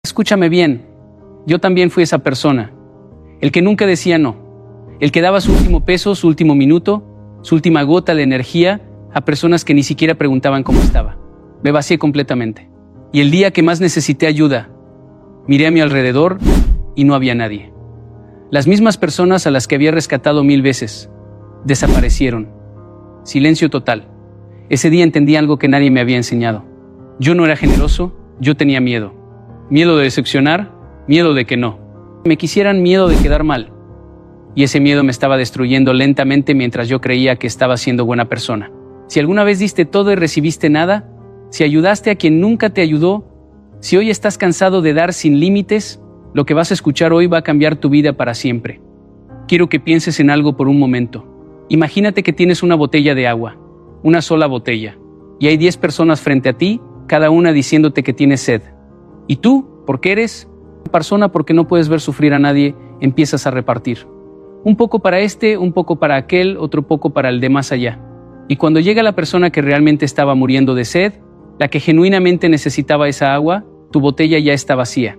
Escúchame bien, yo también fui esa persona, el que nunca decía no, el que daba su último peso, su último minuto, su última gota de energía a personas que ni siquiera preguntaban cómo estaba. Me vacié completamente. Y el día que más necesité ayuda, miré a mi alrededor y no había nadie. Las mismas personas a las que había rescatado 1000 veces, desaparecieron. Silencio total. Ese día entendí algo que nadie me había enseñado. Yo no era generoso, yo tenía miedo. Miedo de decepcionar, miedo de que no me quisieran, miedo de quedar mal. Y ese miedo me estaba destruyendo lentamente mientras yo creía que estaba siendo buena persona. Si alguna vez diste todo y recibiste nada, si ayudaste a quien nunca te ayudó, si hoy estás cansado de dar sin límites, lo que vas a escuchar hoy va a cambiar tu vida para siempre. Quiero que pienses en algo por un momento. Imagínate que tienes una botella de agua, una sola botella, y hay 10 personas frente a ti, cada una diciéndote que tienes sed. Y tú, porque eres una persona, porque no puedes ver sufrir a nadie, empiezas a repartir. Un poco para este, un poco para aquel, otro poco para el de más allá. Y cuando llega la persona que realmente estaba muriendo de sed, la que genuinamente necesitaba esa agua, tu botella ya está vacía.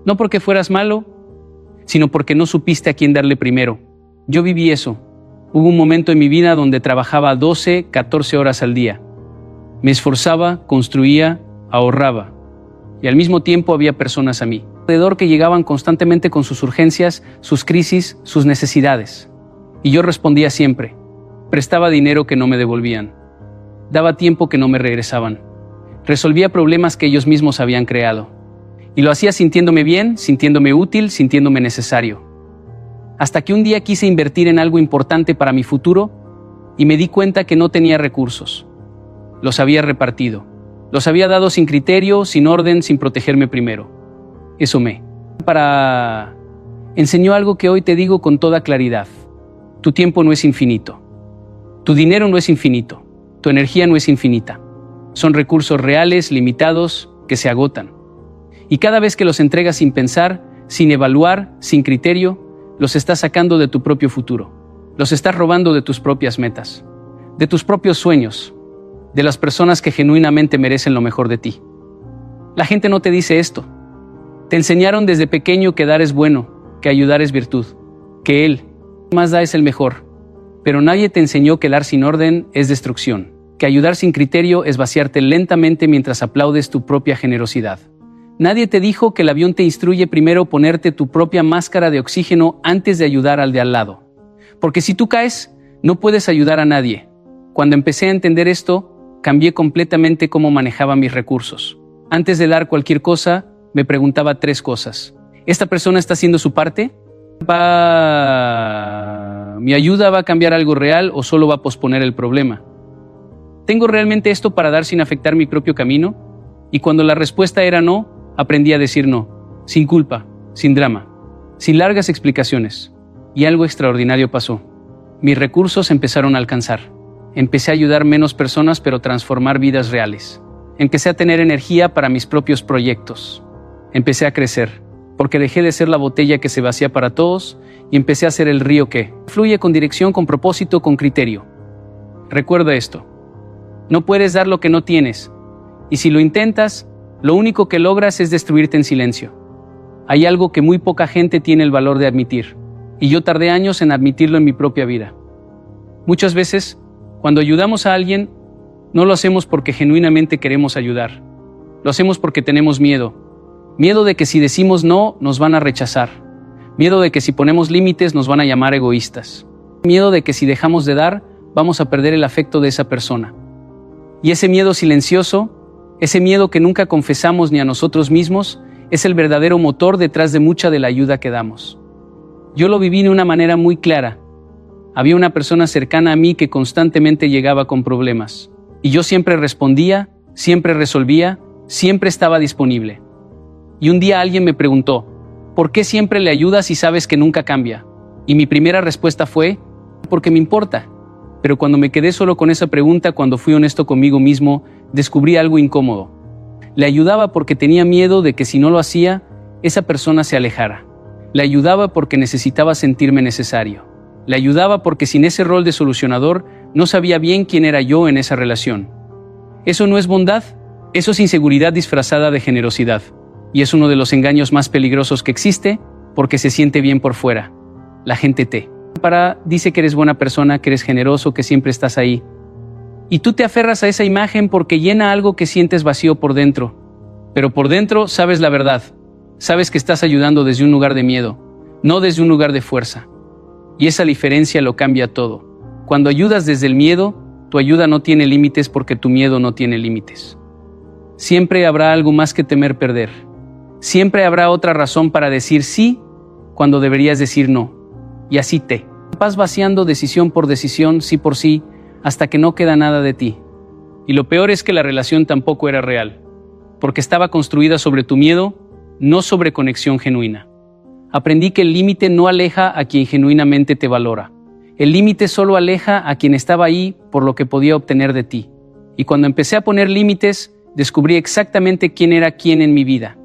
No porque fueras malo, sino porque no supiste a quién darle primero. Yo viví eso. Hubo un momento en mi vida donde trabajaba 12, 14 horas al día. Me esforzaba, construía, ahorraba. Y al mismo tiempo había personas a mí alrededor que llegaban constantemente con sus urgencias, sus crisis, sus necesidades. Y yo respondía siempre. Prestaba dinero que no me devolvían. Daba tiempo que no me regresaban. Resolvía problemas que ellos mismos habían creado. Y lo hacía sintiéndome bien, sintiéndome útil, sintiéndome necesario. Hasta que un día quise invertir en algo importante para mi futuro y me di cuenta que no tenía recursos. Los había repartido. Los había dado sin criterio, sin orden, sin protegerme primero. Eso me enseñó algo que hoy te digo con toda claridad. Tu tiempo no es infinito. Tu dinero no es infinito. Tu energía no es infinita. Son recursos reales, limitados, que se agotan. Y cada vez que los entregas sin pensar, sin evaluar, sin criterio, los estás sacando de tu propio futuro. Los estás robando de tus propias metas, de tus propios sueños, de las personas que genuinamente merecen lo mejor de ti. La gente no te dice esto. Te enseñaron desde pequeño que dar es bueno, que ayudar es virtud, que Él más da es el mejor. Pero nadie te enseñó que dar sin orden es destrucción, que ayudar sin criterio es vaciarte lentamente mientras aplaudes tu propia generosidad. Nadie te dijo que el avión te instruye primero ponerte tu propia máscara de oxígeno antes de ayudar al de al lado. Porque si tú caes, no puedes ayudar a nadie. Cuando empecé a entender esto, cambié completamente cómo manejaba mis recursos. Antes de dar cualquier cosa, me preguntaba 3 cosas. ¿Esta persona está haciendo su parte? ¿Mi ayuda va a cambiar algo real o solo va a posponer el problema? ¿Tengo realmente esto para dar sin afectar mi propio camino? Y cuando la respuesta era no, aprendí a decir no, sin culpa, sin drama, sin largas explicaciones. Y algo extraordinario pasó. Mis recursos empezaron a alcanzar. Empecé a ayudar menos personas, pero transformar vidas reales. Empecé a tener energía para mis propios proyectos. Empecé a crecer, porque dejé de ser la botella que se vacía para todos y empecé a ser el río que fluye con dirección, con propósito, con criterio. Recuerda esto. No puedes dar lo que no tienes. Y si lo intentas, lo único que logras es destruirte en silencio. Hay algo que muy poca gente tiene el valor de admitir. Y yo tardé años en admitirlo en mi propia vida. Muchas veces, cuando ayudamos a alguien, no lo hacemos porque genuinamente queremos ayudar. Lo hacemos porque tenemos miedo. Miedo de que si decimos no, nos van a rechazar. Miedo de que si ponemos límites, nos van a llamar egoístas. Miedo de que si dejamos de dar, vamos a perder el afecto de esa persona. Y ese miedo silencioso, ese miedo que nunca confesamos ni a nosotros mismos, es el verdadero motor detrás de mucha de la ayuda que damos. Yo lo viví de una manera muy clara. Había una persona cercana a mí que constantemente llegaba con problemas. Y yo siempre respondía, siempre resolvía, siempre estaba disponible. Y un día alguien me preguntó, ¿por qué siempre le ayudas y sabes que nunca cambia? Y mi primera respuesta fue, porque me importa. Pero cuando me quedé solo con esa pregunta, cuando fui honesto conmigo mismo, descubrí algo incómodo. Le ayudaba porque tenía miedo de que si no lo hacía, esa persona se alejara. Le ayudaba porque necesitaba sentirme necesario. Le ayudaba porque sin ese rol de solucionador, no sabía bien quién era yo en esa relación. Eso no es bondad, eso es inseguridad disfrazada de generosidad. Y es uno de los engaños más peligrosos que existe, porque se siente bien por fuera. La gente dice que eres buena persona, que eres generoso, que siempre estás ahí. Y tú te aferras a esa imagen porque llena algo que sientes vacío por dentro. Pero por dentro sabes la verdad. Sabes que estás ayudando desde un lugar de miedo, no desde un lugar de fuerza. Y esa diferencia lo cambia todo. Cuando ayudas desde el miedo, tu ayuda no tiene límites porque tu miedo no tiene límites. Siempre habrá algo más que temer perder. Siempre habrá otra razón para decir sí cuando deberías decir no. Y así vas vaciando decisión por decisión, sí por sí, hasta que no queda nada de ti. Y lo peor es que la relación tampoco era real, porque estaba construida sobre tu miedo, no sobre conexión genuina. Aprendí que el límite no aleja a quien genuinamente te valora. El límite solo aleja a quien estaba ahí por lo que podía obtener de ti. Y cuando empecé a poner límites, descubrí exactamente quién era quién en mi vida.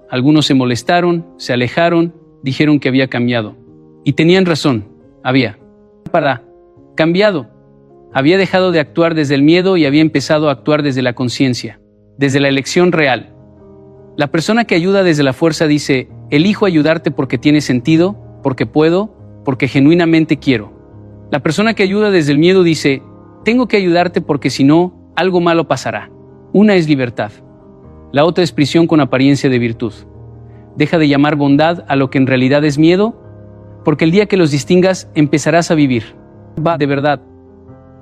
Algunos se molestaron, se alejaron, dijeron que había cambiado. Y tenían razón, había cambiado. Había dejado de actuar desde el miedo y había empezado a actuar desde la conciencia, desde la elección real. La persona que ayuda desde la fuerza dice, elijo ayudarte porque tiene sentido, porque puedo, porque genuinamente quiero. La persona que ayuda desde el miedo dice, tengo que ayudarte porque si no, algo malo pasará. Una es libertad. La otra es prisión con apariencia de virtud. Deja de llamar bondad a lo que en realidad es miedo, porque el día que los distingas empezarás a vivir. De verdad.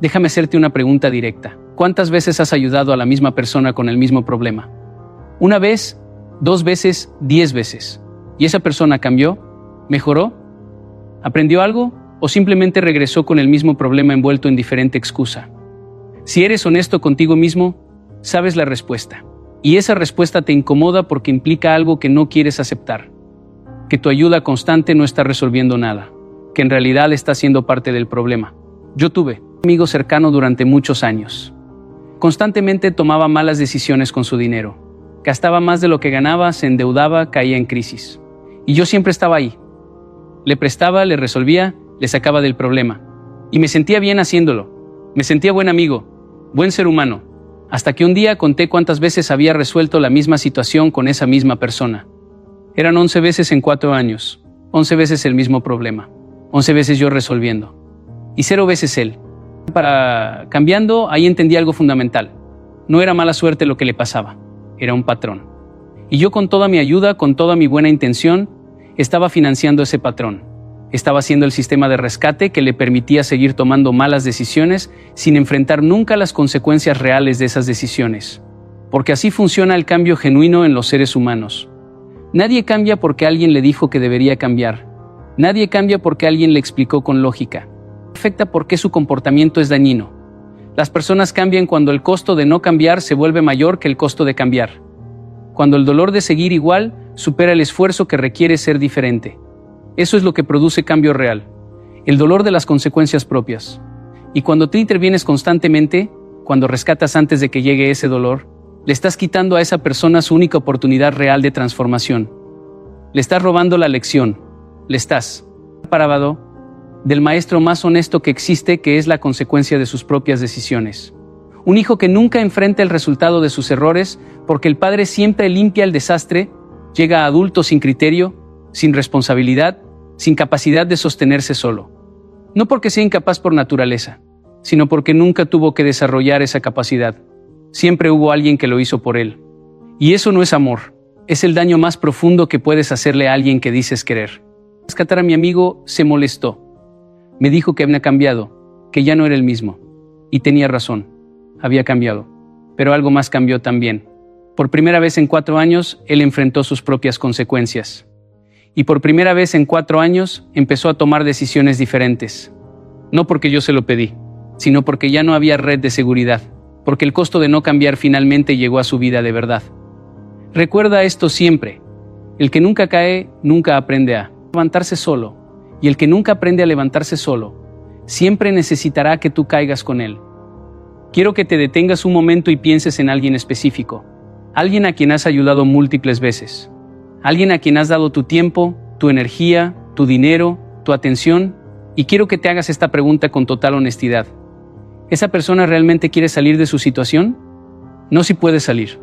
Déjame hacerte una pregunta directa. ¿Cuántas veces has ayudado a la misma persona con el mismo problema? ¿Una vez, 2 veces, 10 veces? ¿Y esa persona cambió? ¿Mejoró? ¿Aprendió algo? ¿O simplemente regresó con el mismo problema envuelto en diferente excusa? Si eres honesto contigo mismo, sabes la respuesta. Y esa respuesta te incomoda porque implica algo que no quieres aceptar. Que tu ayuda constante no está resolviendo nada. Que en realidad está siendo parte del problema. Yo tuve un amigo cercano durante muchos años. Constantemente tomaba malas decisiones con su dinero. Gastaba más de lo que ganaba, se endeudaba, caía en crisis. Y yo siempre estaba ahí. Le prestaba, le resolvía, le sacaba del problema. Y me sentía bien haciéndolo. Me sentía buen amigo, buen ser humano. Hasta que un día conté cuántas veces había resuelto la misma situación con esa misma persona. Eran 11 veces en 4 años. 11 veces el mismo problema. 11 veces yo resolviendo. Y 0 veces él. Cambiando, ahí entendí algo fundamental. No era mala suerte lo que le pasaba. Era un patrón. Y yo con toda mi ayuda, con toda mi buena intención, estaba financiando ese patrón. Estaba haciendo el sistema de rescate que le permitía seguir tomando malas decisiones sin enfrentar nunca las consecuencias reales de esas decisiones. Porque así funciona el cambio genuino en los seres humanos. Nadie cambia porque alguien le dijo que debería cambiar. Nadie cambia porque alguien le explicó con lógica. Afecta porque su comportamiento es dañino. Las personas cambian cuando el costo de no cambiar se vuelve mayor que el costo de cambiar. Cuando el dolor de seguir igual supera el esfuerzo que requiere ser diferente. Eso es lo que produce cambio real. El dolor de las consecuencias propias. Y cuando tú intervienes constantemente, cuando rescatas antes de que llegue ese dolor, le estás quitando a esa persona su única oportunidad real de transformación. Le estás robando la lección. Le estás separado del maestro más honesto que existe, que es la consecuencia de sus propias decisiones. Un hijo que nunca enfrenta el resultado de sus errores, porque el padre siempre limpia el desastre, llega a adulto sin criterio, sin responsabilidad, sin capacidad de sostenerse solo. No porque sea incapaz por naturaleza, sino porque nunca tuvo que desarrollar esa capacidad. Siempre hubo alguien que lo hizo por él. Y eso no es amor, es el daño más profundo que puedes hacerle a alguien que dices querer. Rescatar a mi amigo se molestó. Me dijo que había cambiado, que ya no era el mismo. Y tenía razón, había cambiado. Pero algo más cambió también. Por primera vez en 4 años, él enfrentó sus propias consecuencias. Y por primera vez en 4 años, empezó a tomar decisiones diferentes. No porque yo se lo pedí, sino porque ya no había red de seguridad. Porque el costo de no cambiar finalmente llegó a su vida de verdad. Recuerda esto siempre. El que nunca cae, nunca aprende a levantarse solo. Y el que nunca aprende a levantarse solo, siempre necesitará que tú caigas con él. Quiero que te detengas un momento y pienses en alguien específico. Alguien a quien has ayudado múltiples veces. Alguien a quien has dado tu tiempo, tu energía, tu dinero, tu atención. Y quiero que te hagas esta pregunta con total honestidad. ¿Esa persona realmente quiere salir de su situación? No si puede salir,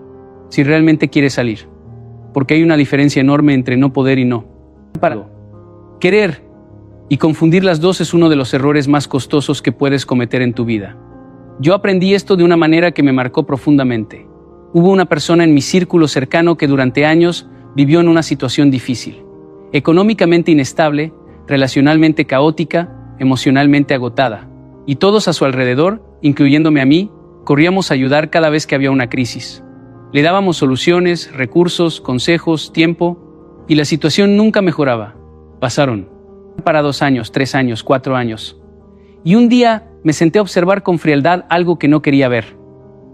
si realmente quiere salir. porque hay una diferencia enorme entre no poder y no. Para querer y confundir las dos es uno de los errores más costosos que puedes cometer en tu vida. Yo aprendí esto de una manera que me marcó profundamente. Hubo una persona en mi círculo cercano que durante años vivió en una situación difícil, económicamente inestable, relacionalmente caótica, emocionalmente agotada. Y todos a su alrededor, incluyéndome a mí, corríamos a ayudar cada vez que había una crisis. Le dábamos soluciones, recursos, consejos, tiempo, y la situación nunca mejoraba. Pasaron para 2 años, 3 años, 4 años. Y un día me senté a observar con frialdad algo que no quería ver.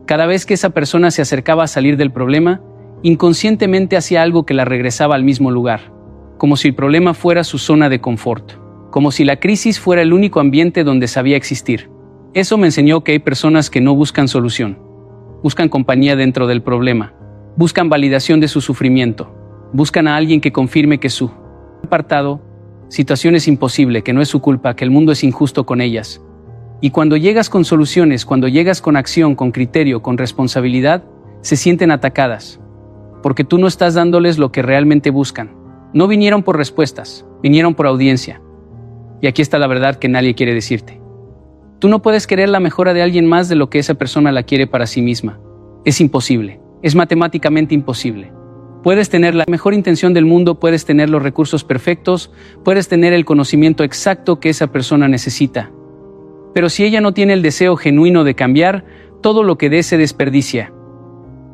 Cada vez que esa persona se acercaba a salir del problema, inconscientemente hacía algo que la regresaba al mismo lugar, como si el problema fuera su zona de confort, como si la crisis fuera el único ambiente donde sabía existir. Eso me enseñó que hay personas que no buscan solución, buscan compañía dentro del problema, buscan validación de su sufrimiento, buscan a alguien que confirme que su apartado, situación es imposible, que no es su culpa, que el mundo es injusto con ellas. Y cuando llegas con soluciones, cuando llegas con acción, con criterio, con responsabilidad, se sienten atacadas, porque tú no estás dándoles lo que realmente buscan. No vinieron por respuestas, vinieron por audiencia. Y aquí está la verdad que nadie quiere decirte. Tú no puedes querer la mejora de alguien más de lo que esa persona la quiere para sí misma. Es imposible, es matemáticamente imposible. Puedes tener la mejor intención del mundo, puedes tener los recursos perfectos, puedes tener el conocimiento exacto que esa persona necesita. Pero si ella no tiene el deseo genuino de cambiar, todo lo que dé se desperdicia.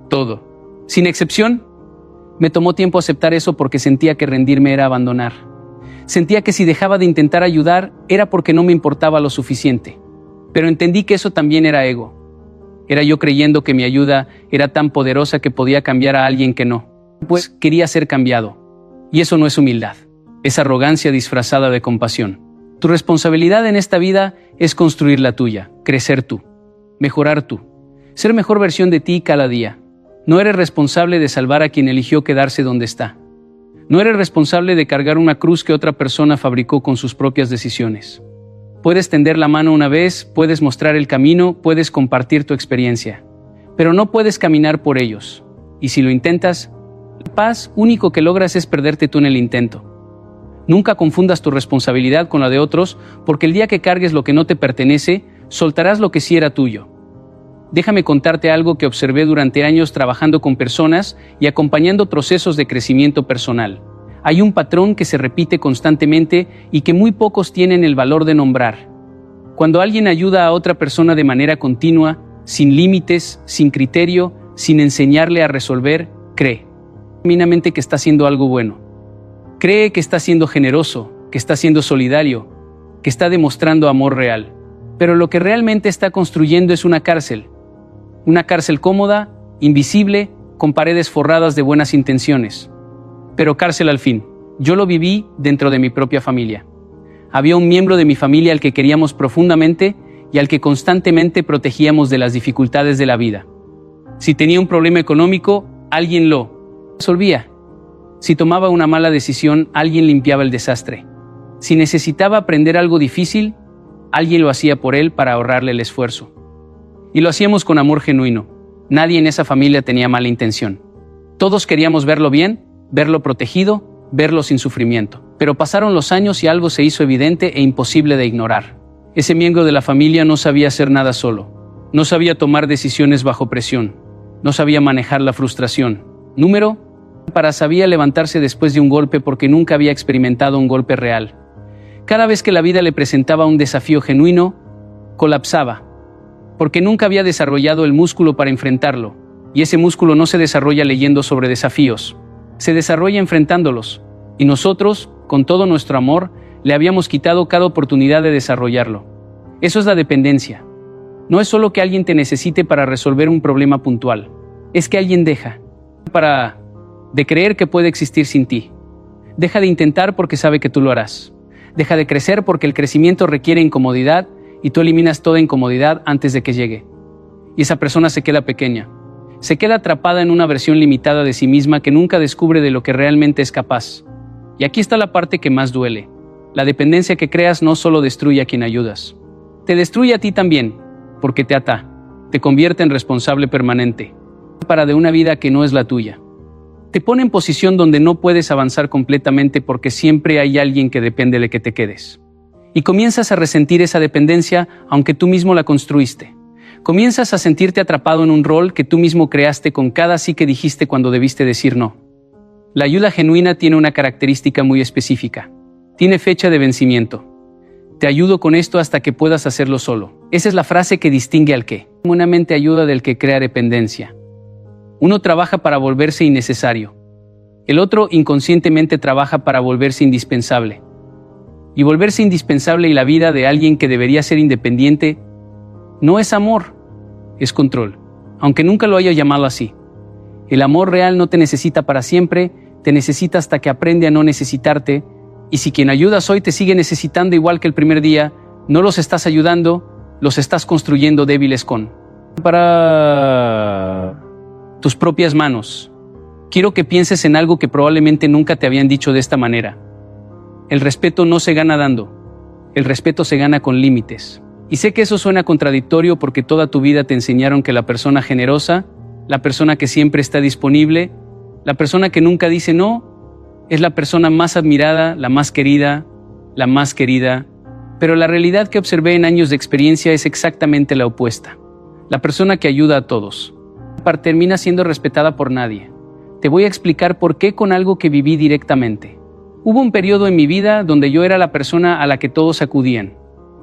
Todo. Sin excepción, me tomó tiempo aceptar eso porque sentía que rendirme era abandonar. Sentía que si dejaba de intentar ayudar, era porque no me importaba lo suficiente. Pero entendí que eso también era ego. Era yo creyendo que mi ayuda era tan poderosa que podía cambiar a alguien que no. Pues quería ser cambiado. Y eso no es humildad. Es arrogancia disfrazada de compasión. Tu responsabilidad en esta vida es construir la tuya, crecer tú, mejorar tú, ser mejor versión de ti cada día. No eres responsable de salvar a quien eligió quedarse donde está. No eres responsable de cargar una cruz que otra persona fabricó con sus propias decisiones. Puedes tender la mano una vez, puedes mostrar el camino, puedes compartir tu experiencia, pero no puedes caminar por ellos. Y si lo intentas, la paz único que logras es perderte tú en el intento. Nunca confundas tu responsabilidad con la de otros, porque el día que cargues lo que no te pertenece, soltarás lo que sí era tuyo. Déjame contarte algo que observé durante años trabajando con personas y acompañando procesos de crecimiento personal. Hay un patrón que se repite constantemente y que muy pocos tienen el valor de nombrar. Cuando alguien ayuda a otra persona de manera continua, sin límites, sin criterio, sin enseñarle a resolver, cree genuinamente que está haciendo algo bueno. Cree que está siendo generoso, que está siendo solidario, que está demostrando amor real. Pero lo que realmente está construyendo es una cárcel cómoda, invisible, con paredes forradas de buenas intenciones. Pero cárcel al fin. Yo lo viví dentro de mi propia familia. Había un miembro de mi familia al que queríamos profundamente y al que constantemente protegíamos de las dificultades de la vida. Si tenía un problema económico, alguien lo resolvía. Si tomaba una mala decisión, alguien limpiaba el desastre. Si necesitaba aprender algo difícil, alguien lo hacía por él para ahorrarle el esfuerzo. Y lo hacíamos con amor genuino. Nadie en esa familia tenía mala intención. Todos queríamos verlo bien, verlo protegido, verlo sin sufrimiento. Pero pasaron los años y algo se hizo evidente e imposible de ignorar. Ese miembro de la familia no sabía hacer nada solo. No sabía tomar decisiones bajo presión. No sabía manejar la frustración. Sabía levantarse después de un golpe porque nunca había experimentado un golpe real. Cada vez que la vida le presentaba un desafío genuino, colapsaba, porque nunca había desarrollado el músculo para enfrentarlo, y ese músculo no se desarrolla leyendo sobre desafíos, se desarrolla enfrentándolos, y nosotros, con todo nuestro amor, le habíamos quitado cada oportunidad de desarrollarlo. Eso es la dependencia. No es solo que alguien te necesite para resolver un problema puntual, es que alguien deja de creer que puede existir sin ti. Deja de intentar porque sabe que tú lo harás. Deja de crecer porque el crecimiento requiere incomodidad y tú eliminas toda incomodidad antes de que llegue. Y esa persona se queda pequeña. Se queda atrapada en una versión limitada de sí misma que nunca descubre de lo que realmente es capaz. Y aquí está la parte que más duele. La dependencia que creas no solo destruye a quien ayudas. Te destruye a ti también, porque te ata, te convierte en responsable permanente de una vida que no es la tuya. Te pone en posición donde no puedes avanzar completamente porque siempre hay alguien que depende de que te quedes. Y comienzas a resentir esa dependencia aunque tú mismo la construiste. Comienzas a sentirte atrapado en un rol que tú mismo creaste con cada sí que dijiste cuando debiste decir no. La ayuda genuina tiene una característica muy específica. Tiene fecha de vencimiento. Te ayudo con esto hasta que puedas hacerlo solo. Esa es la frase que distingue al que genuinamente ayuda del que crea dependencia. Uno trabaja para volverse innecesario. El otro inconscientemente trabaja para volverse indispensable. Y volverse indispensable y la vida de alguien que debería ser independiente no es amor, es control, aunque nunca lo haya llamado así. El amor real no te necesita para siempre, te necesita hasta que aprende a no necesitarte, y si quien ayudas hoy te sigue necesitando igual que el primer día, no los estás ayudando, los estás construyendo débiles con para tus propias manos. Quiero que pienses en algo que probablemente nunca te habían dicho de esta manera. El respeto no se gana dando, el respeto se gana con límites. Y sé que eso suena contradictorio porque toda tu vida te enseñaron que la persona generosa, la persona que siempre está disponible, la persona que nunca dice no, es la persona más admirada, la más querida, pero la realidad que observé en años de experiencia es exactamente la opuesta. La persona que ayuda a todos termina siendo respetada por nadie. Te voy a explicar por qué con algo que viví directamente. Hubo un periodo en mi vida donde yo era la persona a la que todos acudían.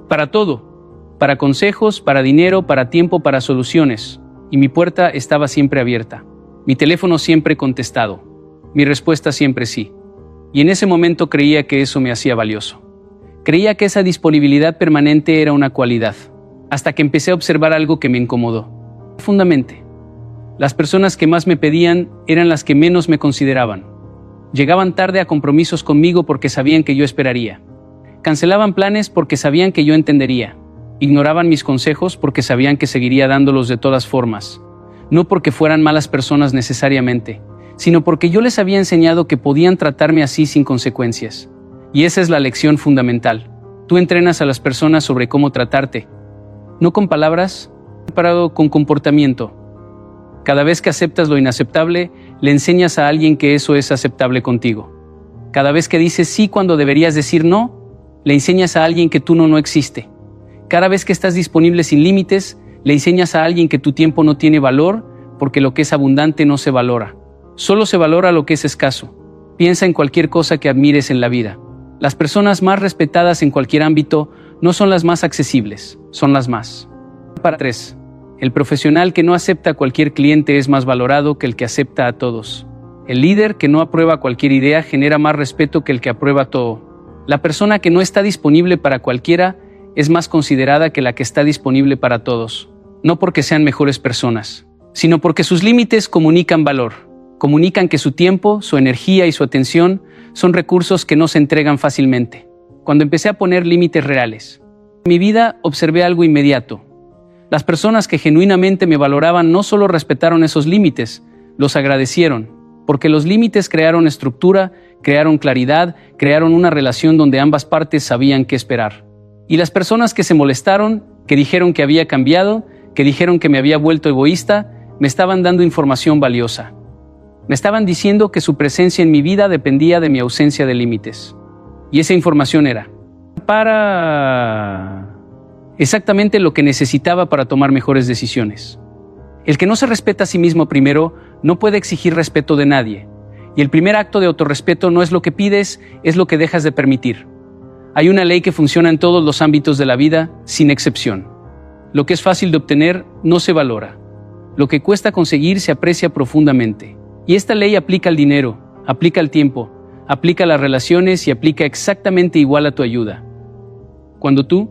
Para todo. Para consejos, para dinero, para tiempo, para soluciones. Y mi puerta estaba siempre abierta. Mi teléfono siempre contestado. Mi respuesta siempre sí. Y en ese momento creía que eso me hacía valioso. Creía que esa disponibilidad permanente era una cualidad. Hasta que empecé a observar algo que me incomodó. Profundamente. Las personas que más me pedían eran las que menos me consideraban. Llegaban tarde a compromisos conmigo porque sabían que yo esperaría. Cancelaban planes porque sabían que yo entendería. Ignoraban mis consejos porque sabían que seguiría dándolos de todas formas. No porque fueran malas personas necesariamente, sino porque yo les había enseñado que podían tratarme así sin consecuencias. Y esa es la lección fundamental. Tú entrenas a las personas sobre cómo tratarte. No con palabras, comparado con comportamiento. Cada vez que aceptas lo inaceptable, le enseñas a alguien que eso es aceptable contigo. Cada vez que dices sí cuando deberías decir no, le enseñas a alguien que tú no existe. Cada vez que estás disponible sin límites, le enseñas a alguien que tu tiempo no tiene valor porque lo que es abundante no se valora. Solo se valora lo que es escaso. Piensa en cualquier cosa que admires en la vida. Las personas más respetadas en cualquier ámbito no son las más accesibles, son las más. Para 3. El profesional que no acepta a cualquier cliente es más valorado que el que acepta a todos. El líder que no aprueba cualquier idea genera más respeto que el que aprueba todo. La persona que no está disponible para cualquiera es más considerada que la que está disponible para todos. No porque sean mejores personas, sino porque sus límites comunican valor. Comunican que su tiempo, su energía y su atención son recursos que no se entregan fácilmente. Cuando empecé a poner límites reales, en mi vida observé algo inmediato. Las personas que genuinamente me valoraban no solo respetaron esos límites, los agradecieron, porque los límites crearon estructura, crearon claridad, crearon una relación donde ambas partes sabían qué esperar. Y las personas que se molestaron, que dijeron que había cambiado, que dijeron que me había vuelto egoísta, me estaban dando información valiosa. Me estaban diciendo que su presencia en mi vida dependía de mi ausencia de límites. Y esa información era para exactamente lo que necesitaba para tomar mejores decisiones. El que no se respeta a sí mismo primero no puede exigir respeto de nadie. Y el primer acto de autorrespeto no es lo que pides, es lo que dejas de permitir. Hay una ley que funciona en todos los ámbitos de la vida, sin excepción. Lo que es fácil de obtener no se valora. Lo que cuesta conseguir se aprecia profundamente. Y esta ley aplica al dinero, aplica al tiempo, aplica a las relaciones y aplica exactamente igual a tu ayuda. Cuando tú,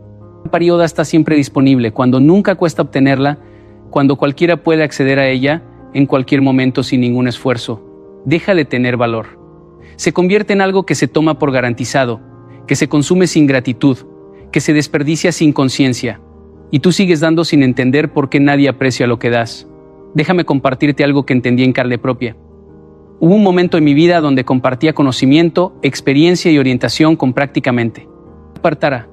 ayuda está siempre disponible, cuando nunca cuesta obtenerla, cuando cualquiera puede acceder a ella, en cualquier momento sin ningún esfuerzo, deja de tener valor. Se convierte en algo que se toma por garantizado, que se consume sin gratitud, que se desperdicia sin conciencia, y tú sigues dando sin entender por qué nadie aprecia lo que das. Déjame compartirte algo que entendí en carne propia. Hubo un momento en mi vida donde compartía conocimiento, experiencia y orientación con prácticamente apartara.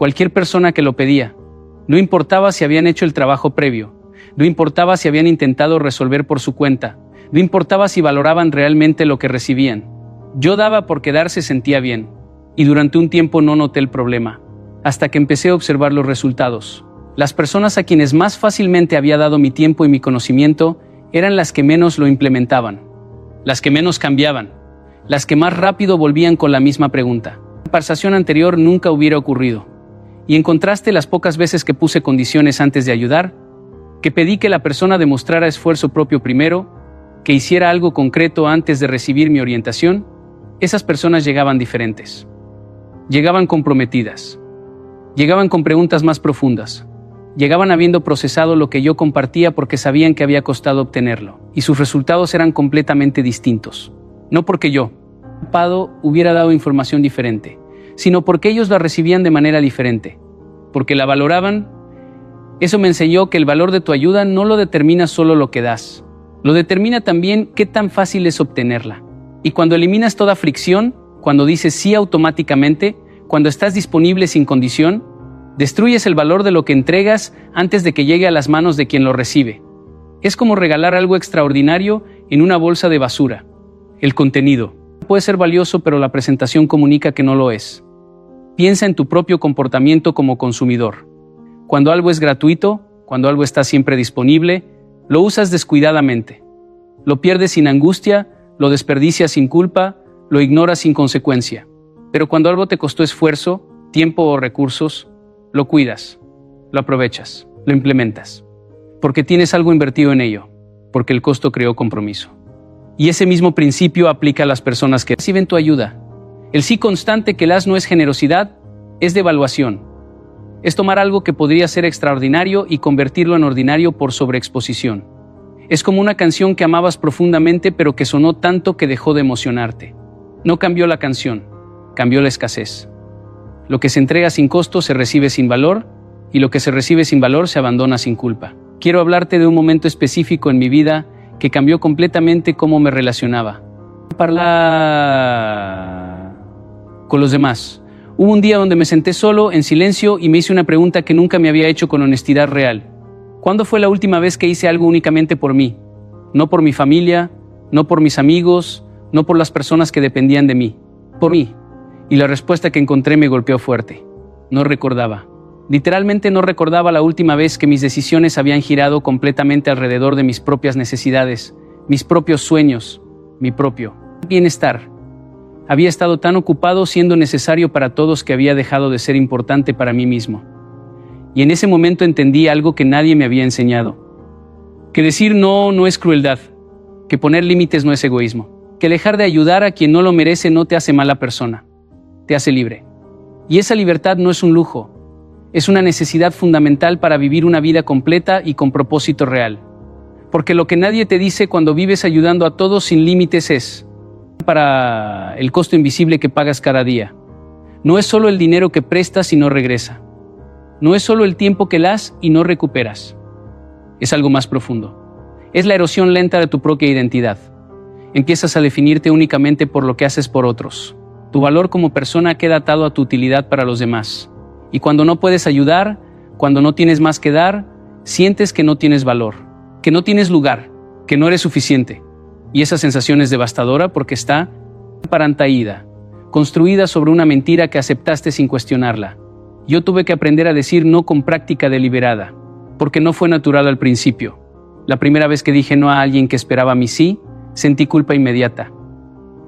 Cualquier persona que lo pedía. No importaba si habían hecho el trabajo previo, no importaba si habían intentado resolver por su cuenta, No importaba si valoraban realmente lo que recibían. Yo daba porque dar se sentía bien, y durante un tiempo no noté el problema, hasta que empecé a observar los resultados. Las personas a quienes más fácilmente había dado mi tiempo y mi conocimiento eran las que menos lo implementaban, las que menos cambiaban, las que más rápido volvían con la misma pregunta. La conversación anterior nunca hubiera ocurrido. Y en contraste, las pocas veces que puse condiciones antes de ayudar, que pedí que la persona demostrara esfuerzo propio primero, que hiciera algo concreto antes de recibir mi orientación, esas personas llegaban diferentes. Llegaban comprometidas. Llegaban con preguntas más profundas. Llegaban habiendo procesado lo que yo compartía porque sabían que había costado obtenerlo, y sus resultados eran completamente distintos. No porque yo, ocupado, hubiera dado información diferente, sino porque ellos la recibían de manera diferente, porque la valoraban. Eso me enseñó que el valor de tu ayuda no lo determina solo lo que das, lo determina también qué tan fácil es obtenerla. Y cuando eliminas toda fricción, cuando dices sí automáticamente, cuando estás disponible sin condición, destruyes el valor de lo que entregas antes de que llegue a las manos de quien lo recibe. Es como regalar algo extraordinario en una bolsa de basura. El contenido puede ser valioso, pero la presentación comunica que no lo es. Piensa en tu propio comportamiento como consumidor. Cuando algo es gratuito, cuando algo está siempre disponible, lo usas descuidadamente. Lo pierdes sin angustia, lo desperdicias sin culpa, lo ignoras sin consecuencia. Pero cuando algo te costó esfuerzo, tiempo o recursos, lo cuidas, lo aprovechas, lo implementas. Porque tienes algo invertido en ello, porque el costo creó compromiso. Y ese mismo principio aplica a las personas que reciben tu ayuda. El sí constante que das no es generosidad, es devaluación. Es tomar algo que podría ser extraordinario y convertirlo en ordinario por sobreexposición. Es como una canción que amabas profundamente pero que sonó tanto que dejó de emocionarte. No cambió la canción, cambió la escasez. Lo que se entrega sin costo se recibe sin valor, y lo que se recibe sin valor se abandona sin culpa. Quiero hablarte de un momento específico en mi vida que cambió completamente cómo me relacionaba con los demás. Hubo un día donde me senté solo, en silencio, y me hice una pregunta que nunca me había hecho con honestidad real. ¿Cuándo fue la última vez que hice algo únicamente por mí? No por mi familia, no por mis amigos, no por las personas que dependían de mí. Por mí. Y la respuesta que encontré me golpeó fuerte. No recordaba. Literalmente no recordaba la última vez que mis decisiones habían girado completamente alrededor de mis propias necesidades, mis propios sueños, mi propio bienestar. Había estado tan ocupado siendo necesario para todos que había dejado de ser importante para mí mismo. Y en ese momento entendí algo que nadie me había enseñado. Que decir no no es crueldad, que poner límites no es egoísmo, que dejar de ayudar a quien no lo merece no te hace mala persona, te hace libre. Y esa libertad no es un lujo, es una necesidad fundamental para vivir una vida completa y con propósito real. Porque lo que nadie te dice cuando vives ayudando a todos sin límites es para el costo invisible que pagas cada día. No es solo el dinero que prestas y no regresa. No es solo el tiempo que das y no recuperas. Es algo más profundo. Es la erosión lenta de tu propia identidad. Empiezas a definirte únicamente por lo que haces por otros. Tu valor como persona queda atado a tu utilidad para los demás. Y cuando no puedes ayudar, cuando no tienes más que dar, sientes que no tienes valor, que no tienes lugar, que no eres suficiente. Y esa sensación es devastadora porque está parantaída, construida sobre una mentira que aceptaste sin cuestionarla. Yo tuve que aprender a decir no con práctica deliberada, porque no fue natural al principio. La primera vez que dije no a alguien que esperaba mi sí, sentí culpa inmediata.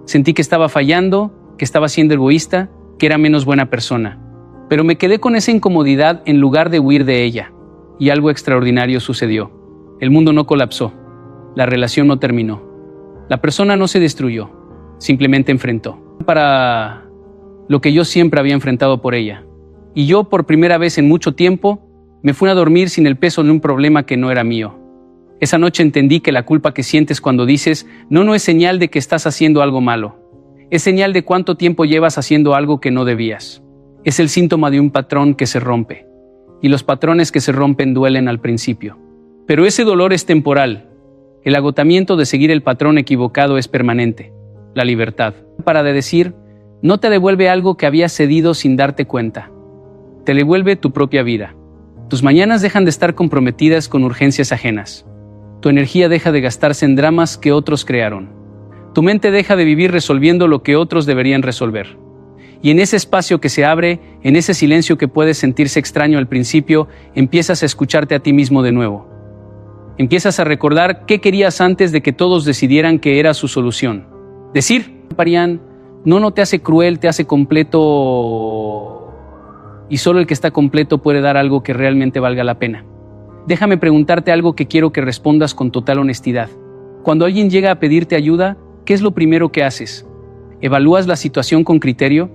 Sentí que estaba fallando, que estaba siendo egoísta, que era menos buena persona. Pero me quedé con esa incomodidad en lugar de huir de ella. Y algo extraordinario sucedió. El mundo no colapsó. La relación no terminó. La persona no se destruyó. Simplemente enfrentó. Para lo que yo siempre había enfrentado por ella. Y yo, por primera vez en mucho tiempo, me fui a dormir sin el peso de un problema que no era mío. Esa noche entendí que la culpa que sientes cuando dices no es señal de que estás haciendo algo malo. Es señal de cuánto tiempo llevas haciendo algo que no debías. Es el síntoma de un patrón que se rompe. Y los patrones que se rompen duelen al principio. Pero ese dolor es temporal. El agotamiento de seguir el patrón equivocado es permanente. La libertad, para de decir, no te devuelve algo que habías cedido sin darte cuenta. Te devuelve tu propia vida. Tus mañanas dejan de estar comprometidas con urgencias ajenas. Tu energía deja de gastarse en dramas que otros crearon. Tu mente deja de vivir resolviendo lo que otros deberían resolver. Y en ese espacio que se abre, en ese silencio que puede sentirse extraño al principio, empiezas a escucharte a ti mismo de nuevo. Empiezas a recordar qué querías antes de que todos decidieran que era su solución. Decir, Parián, no te hace cruel, te hace completo. Y solo el que está completo puede dar algo que realmente valga la pena. Déjame preguntarte algo que quiero que respondas con total honestidad. Cuando alguien llega a pedirte ayuda, ¿qué es lo primero que haces? ¿Evalúas la situación con criterio?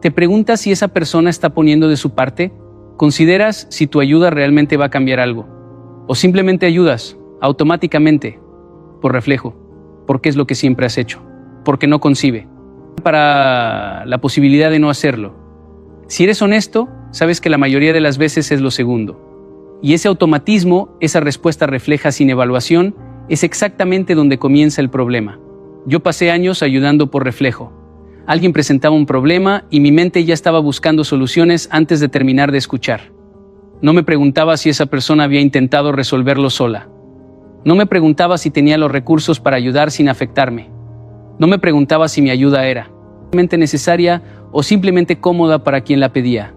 ¿Te preguntas si esa persona está poniendo de su parte? ¿Consideras si tu ayuda realmente va a cambiar algo? ¿O simplemente ayudas, automáticamente, por reflejo, porque es lo que siempre has hecho, porque no concibe, para la posibilidad de no hacerlo? Si eres honesto, sabes que la mayoría de las veces es lo segundo. Y ese automatismo, esa respuesta refleja sin evaluación, es exactamente donde comienza el problema. Yo pasé años ayudando por reflejo. Alguien presentaba un problema y mi mente ya estaba buscando soluciones antes de terminar de escuchar. No me preguntaba si esa persona había intentado resolverlo sola. No me preguntaba si tenía los recursos para ayudar sin afectarme. No me preguntaba si mi ayuda era realmente necesaria o simplemente cómoda para quien la pedía.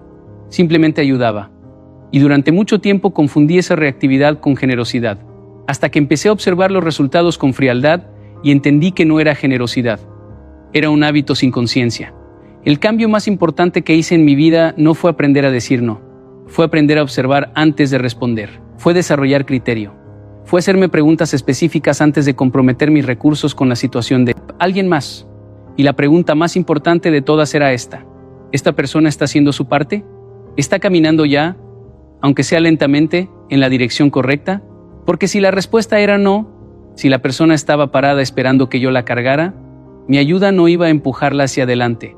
Simplemente ayudaba. Y durante mucho tiempo confundí esa reactividad con generosidad, hasta que empecé a observar los resultados con frialdad y entendí que no era generosidad. Era un hábito sin conciencia. El cambio más importante que hice en mi vida no fue aprender a decir no. Fue aprender a observar antes de responder. Fue desarrollar criterio. Fue hacerme preguntas específicas antes de comprometer mis recursos con la situación de alguien más. Y la pregunta más importante de todas era esta. ¿Esta persona está haciendo su parte? ¿Está caminando ya, aunque sea lentamente, en la dirección correcta? Porque si la respuesta era no, si la persona estaba parada esperando que yo la cargara, mi ayuda no iba a empujarla hacia adelante.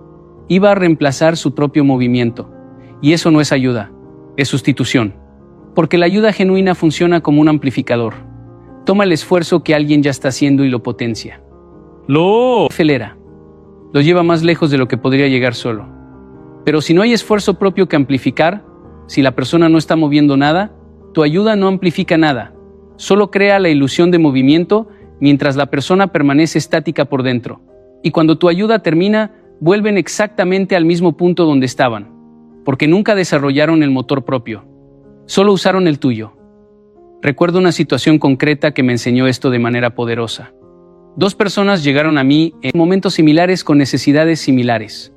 Iba a reemplazar su propio movimiento. Y eso no es ayuda, es sustitución. Porque la ayuda genuina funciona como un amplificador. Toma el esfuerzo que alguien ya está haciendo y lo potencia. Lo acelera. Lo lleva más lejos de lo que podría llegar solo. Pero si no hay esfuerzo propio que amplificar, si la persona no está moviendo nada, tu ayuda no amplifica nada. Solo crea la ilusión de movimiento mientras la persona permanece estática por dentro. Y cuando tu ayuda termina, vuelven exactamente al mismo punto donde estaban, porque nunca desarrollaron el motor propio. Solo usaron el tuyo. Recuerdo una situación concreta que me enseñó esto de manera poderosa. 2 personas llegaron a mí en momentos similares con necesidades similares.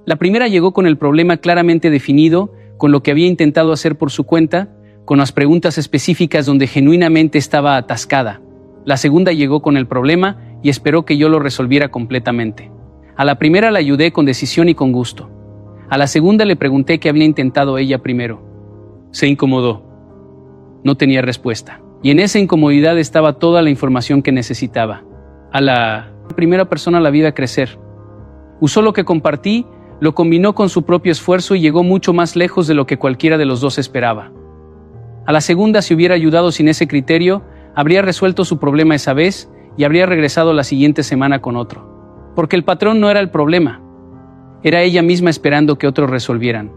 La primera llegó con el problema claramente definido, con lo que había intentado hacer por su cuenta, con las preguntas específicas donde genuinamente estaba atascada. La segunda llegó con el problema y esperó que yo lo resolviera completamente. A la primera la ayudé con decisión y con gusto. A la segunda le pregunté qué había intentado ella primero. Se incomodó. No tenía respuesta. Y en esa incomodidad estaba toda la información que necesitaba. A la primera persona la vida crecer. Usó lo que compartí, lo combinó con su propio esfuerzo y llegó mucho más lejos de lo que cualquiera de los dos esperaba. A la segunda, si hubiera ayudado sin ese criterio, habría resuelto su problema esa vez y habría regresado la siguiente semana con otro. Porque el patrón no era el problema. Era ella misma esperando que otros resolvieran.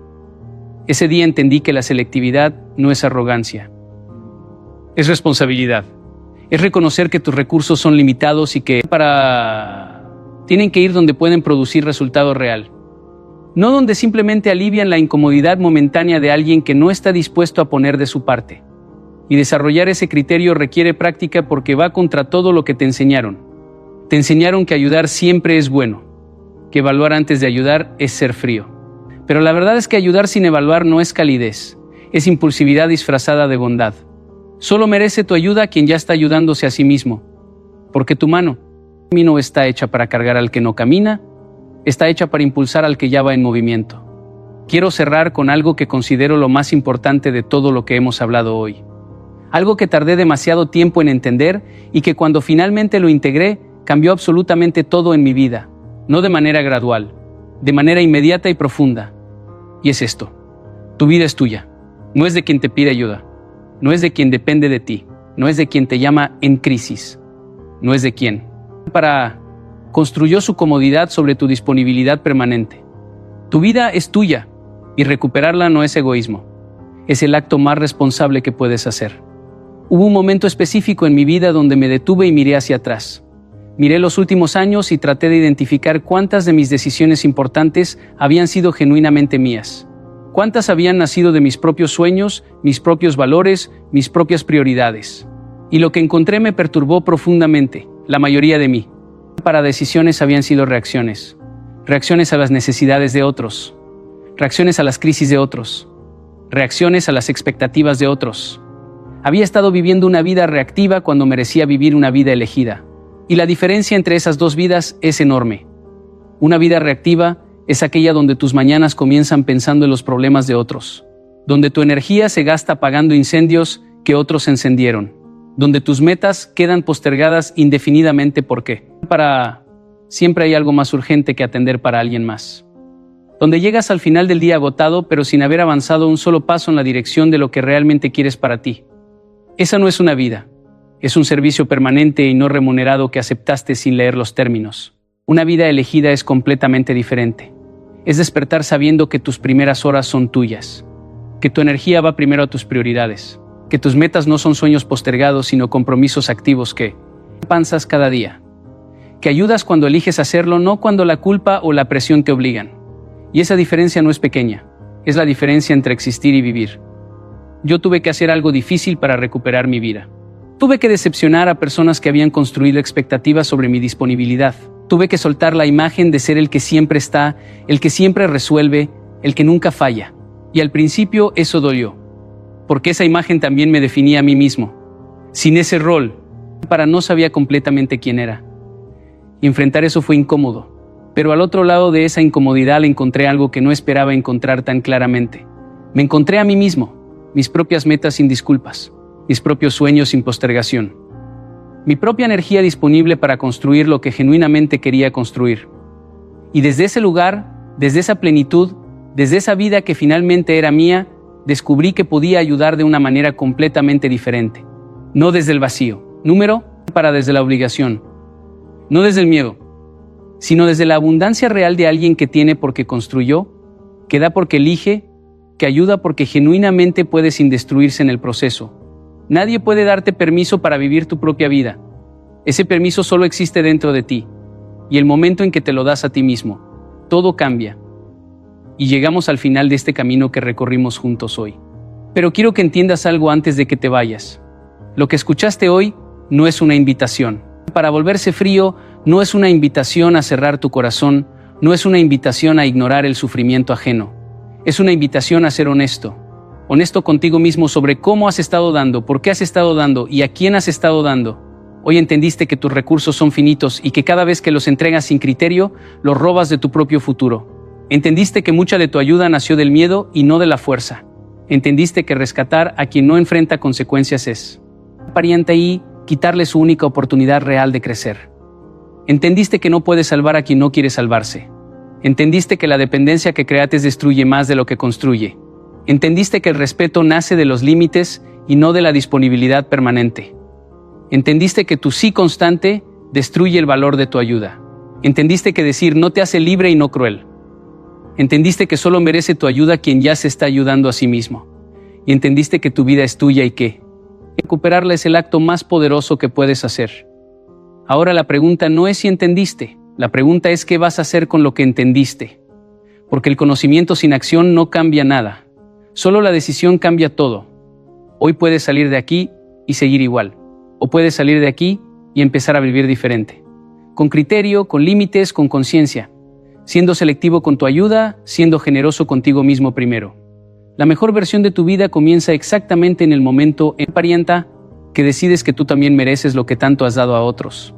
Ese día entendí que la selectividad no es arrogancia. Es responsabilidad. Es reconocer que tus recursos son limitados y que tienen que ir donde pueden producir resultado real. No donde simplemente alivian la incomodidad momentánea de alguien que no está dispuesto a poner de su parte. Y desarrollar ese criterio requiere práctica porque va contra todo lo que te enseñaron. Te enseñaron que ayudar siempre es bueno, que evaluar antes de ayudar es ser frío. Pero la verdad es que ayudar sin evaluar no es calidez, es impulsividad disfrazada de bondad. Solo merece tu ayuda quien ya está ayudándose a sí mismo, porque tu mano no está hecha para cargar al que no camina, está hecha para impulsar al que ya va en movimiento. Quiero cerrar con algo que considero lo más importante de todo lo que hemos hablado hoy. Algo que tardé demasiado tiempo en entender y que cuando finalmente lo integré, cambió absolutamente todo en mi vida. No de manera gradual, de manera inmediata y profunda. Y es esto. Tu vida es tuya. No es de quien te pide ayuda. No es de quien depende de ti. No es de quien te llama en crisis. No es de quien construyó su comodidad sobre tu disponibilidad permanente. Tu vida es tuya y recuperarla no es egoísmo. Es el acto más responsable que puedes hacer. Hubo un momento específico en mi vida donde me detuve y miré hacia atrás. Miré los últimos años y traté de identificar cuántas de mis decisiones importantes habían sido genuinamente mías. Cuántas habían nacido de mis propios sueños, mis propios valores, mis propias prioridades. Y lo que encontré me perturbó profundamente, la mayoría de mí. Para decisiones habían sido reacciones. Reacciones a las necesidades de otros. Reacciones a las crisis de otros. Reacciones a las expectativas de otros. Había estado viviendo una vida reactiva cuando merecía vivir una vida elegida. Y la diferencia entre esas dos vidas es enorme. Una vida reactiva es aquella donde tus mañanas comienzan pensando en los problemas de otros, donde tu energía se gasta apagando incendios que otros encendieron, donde tus metas quedan postergadas indefinidamente porque siempre hay algo más urgente que atender para alguien más. Donde llegas al final del día agotado pero sin haber avanzado un solo paso en la dirección de lo que realmente quieres para ti. Esa no es una vida. Es un servicio permanente y no remunerado que aceptaste sin leer los términos. Una vida elegida es completamente diferente. Es despertar sabiendo que tus primeras horas son tuyas, que tu energía va primero a tus prioridades, que tus metas no son sueños postergados sino compromisos activos que avanzas cada día, que ayudas cuando eliges hacerlo, no cuando la culpa o la presión te obligan. Y esa diferencia no es pequeña, es la diferencia entre existir y vivir. Yo tuve que hacer algo difícil para recuperar mi vida. Tuve que decepcionar a personas que habían construido expectativas sobre mi disponibilidad. Tuve que soltar la imagen de ser el que siempre está, el que siempre resuelve, el que nunca falla. Y al principio eso dolió, porque esa imagen también me definía a mí mismo. Sin ese rol, no sabía completamente quién era. Y enfrentar eso fue incómodo. Pero al otro lado de esa incomodidad encontré algo que no esperaba encontrar tan claramente. Me encontré a mí mismo, mis propias metas sin disculpas, mis propios sueños sin postergación, mi propia energía disponible para construir lo que genuinamente quería construir. Y desde ese lugar, desde esa plenitud, desde esa vida que finalmente era mía, descubrí que podía ayudar de una manera completamente diferente. No desde el vacío, desde la obligación, no desde el miedo, sino desde la abundancia real de alguien que tiene porque construyó, que da porque elige, que ayuda porque genuinamente puede sin destruirse en el proceso. Nadie puede darte permiso para vivir tu propia vida. Ese permiso solo existe dentro de ti. Y el momento en que te lo das a ti mismo, todo cambia. Y llegamos al final de este camino que recorrimos juntos hoy. Pero quiero que entiendas algo antes de que te vayas. Lo que escuchaste hoy no es una invitación. Para volverse frío, no es una invitación a cerrar tu corazón, no es una invitación a ignorar el sufrimiento ajeno. Es una invitación a ser honesto. Honesto contigo mismo sobre cómo has estado dando, por qué has estado dando y a quién has estado dando. Hoy entendiste que tus recursos son finitos y que cada vez que los entregas sin criterio, los robas de tu propio futuro. Entendiste que mucha de tu ayuda nació del miedo y no de la fuerza. Entendiste que rescatar a quien no enfrenta consecuencias es pariente y quitarle su única oportunidad real de crecer. Entendiste que no puedes salvar a quien no quiere salvarse. Entendiste que la dependencia que creates destruye más de lo que construye. Entendiste que el respeto nace de los límites y no de la disponibilidad permanente. Entendiste que tu sí constante destruye el valor de tu ayuda. Entendiste que decir no te hace libre y no cruel. Entendiste que solo merece tu ayuda quien ya se está ayudando a sí mismo. Y entendiste que tu vida es tuya y que recuperarla es el acto más poderoso que puedes hacer. Ahora la pregunta no es si entendiste. La pregunta es qué vas a hacer con lo que entendiste. Porque el conocimiento sin acción no cambia nada. Solo la decisión cambia todo. Hoy puedes salir de aquí y seguir igual. O puedes salir de aquí y empezar a vivir diferente. Con criterio, con límites, con conciencia. Siendo selectivo con tu ayuda, siendo generoso contigo mismo primero. La mejor versión de tu vida comienza exactamente en el momento, parienta, que decides que tú también mereces lo que tanto has dado a otros.